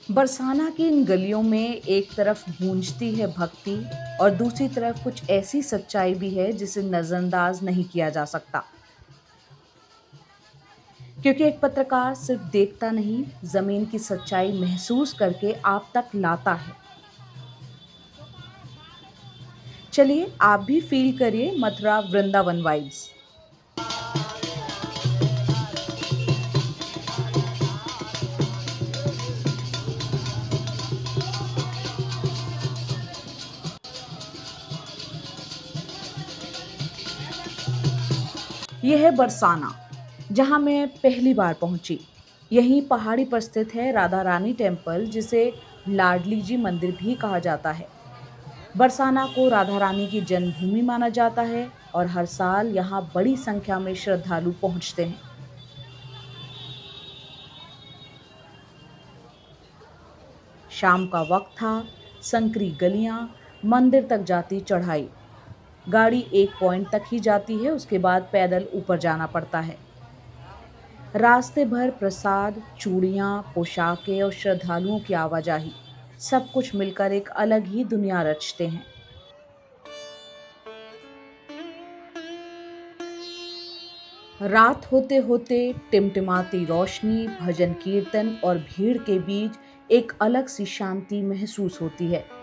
बरसाना की इन गलियों में एक तरफ गूंजती है भक्ति और दूसरी तरफ कुछ ऐसी सच्चाई भी है जिसे नजरअंदाज नहीं किया जा सकता, क्योंकि एक पत्रकार सिर्फ देखता नहीं, जमीन की सच्चाई महसूस करके आप तक लाता है। चलिए आप भी फील करिए मथुरा वृंदावन वाइब्स। यह है बरसाना, जहां मैं पहली बार पहुंची। यहीं पहाड़ी पर स्थित है राधा रानी टेम्पल, जिसे लाडली जी मंदिर भी कहा जाता है। बरसाना को राधा रानी की जन्मभूमि माना जाता है और हर साल यहाँ बड़ी संख्या में श्रद्धालु पहुंचते हैं। शाम का वक्त था, संकरी गलियां, मंदिर तक जाती चढ़ाई। गाड़ी एक पॉइंट तक ही जाती है, उसके बाद पैदल ऊपर जाना पड़ता है। रास्ते भर प्रसाद, चूड़ियां, पोशाकें और श्रद्धालुओं की आवाजाही, सब कुछ मिलकर एक अलग ही दुनिया रचते हैं। रात होते होते टिमटिमाती रोशनी, भजन कीर्तन और भीड़ के बीच एक अलग सी शांति महसूस होती है।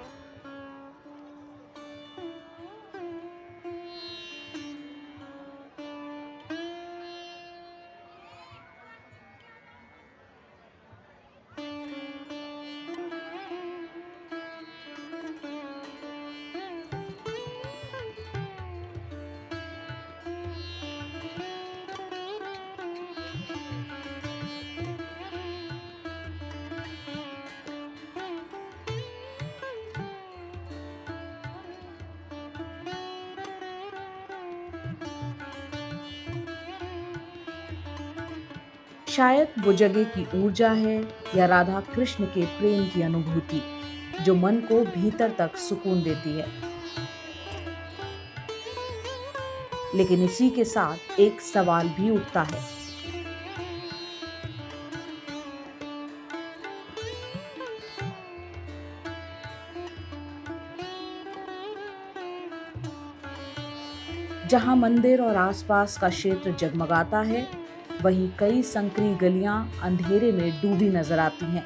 शायद वो जगह की ऊर्जा है या राधा कृष्ण के प्रेम की अनुभूति, जो मन को भीतर तक सुकून देती है। लेकिन इसी के साथ एक सवाल भी उठता है। जहां मंदिर और आसपास का क्षेत्र जगमगाता है, वहीं कई संकरी गलियां अंधेरे में डूबी नजर आती हैं।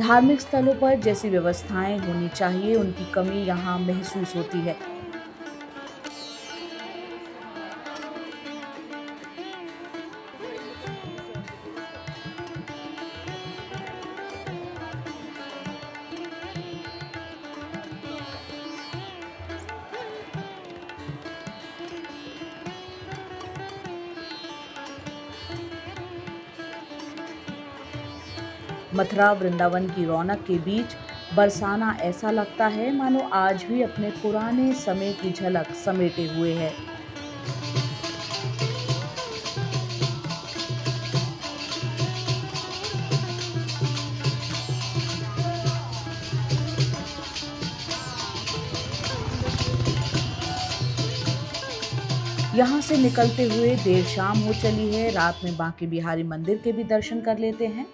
धार्मिक स्थलों पर जैसी व्यवस्थाएं होनी चाहिए, उनकी कमी यहाँ महसूस होती है। मथुरा वृंदावन की रौनक के बीच बरसाना ऐसा लगता है मानो आज भी अपने पुराने समय की झलक समेटे हुए है। यहाँ से निकलते हुए देर शाम हो चली है। रात में बांके बिहारी मंदिर के भी दर्शन कर लेते हैं,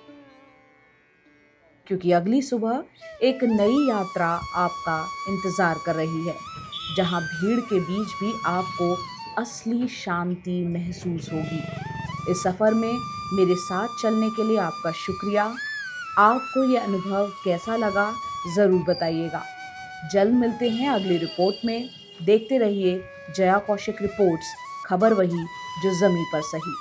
क्योंकि अगली सुबह एक नई यात्रा आपका इंतजार कर रही है, जहां भीड़ के बीच भी आपको असली शांति महसूस होगी। इस सफर में मेरे साथ चलने के लिए आपका शुक्रिया। आपको यह अनुभव कैसा लगा, जरूर बताइएगा। जल्द मिलते हैं अगली रिपोर्ट में। देखते रहिए जया कौशिक रिपोर्ट्स, खबर वही जो जमीन पर सही।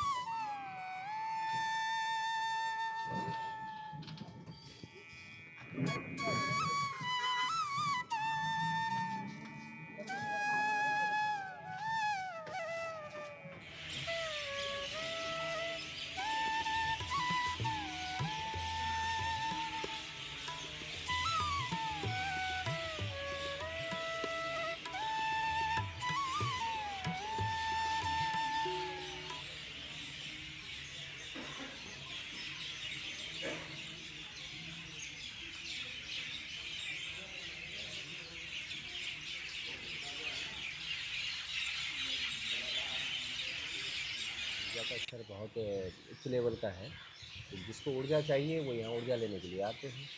सर बहुत उच्च लेवल का है। तो जिसको ऊर्जा चाहिए वो यहाँ ऊर्जा लेने के लिए आते हैं।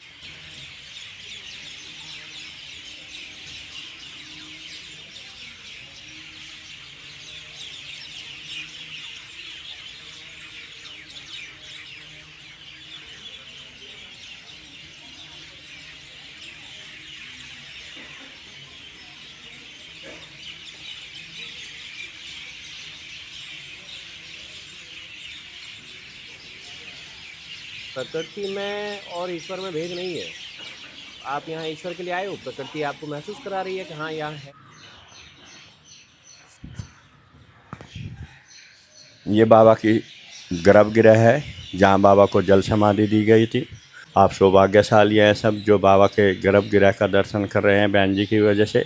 प्रकृति में और ईश्वर में भेद नहीं है। आप यहाँ ईश्वर के लिए आए हो, प्रकृति आपको महसूस करा रही है कि हाँ यहाँ है। ये बाबा की गर्भगृह है जहाँ बाबा को जल समाधि दी गई थी। आप सौभाग्यशाली हैं सब जो बाबा के गर्भगृह का दर्शन कर रहे हैं बहन जी की वजह से।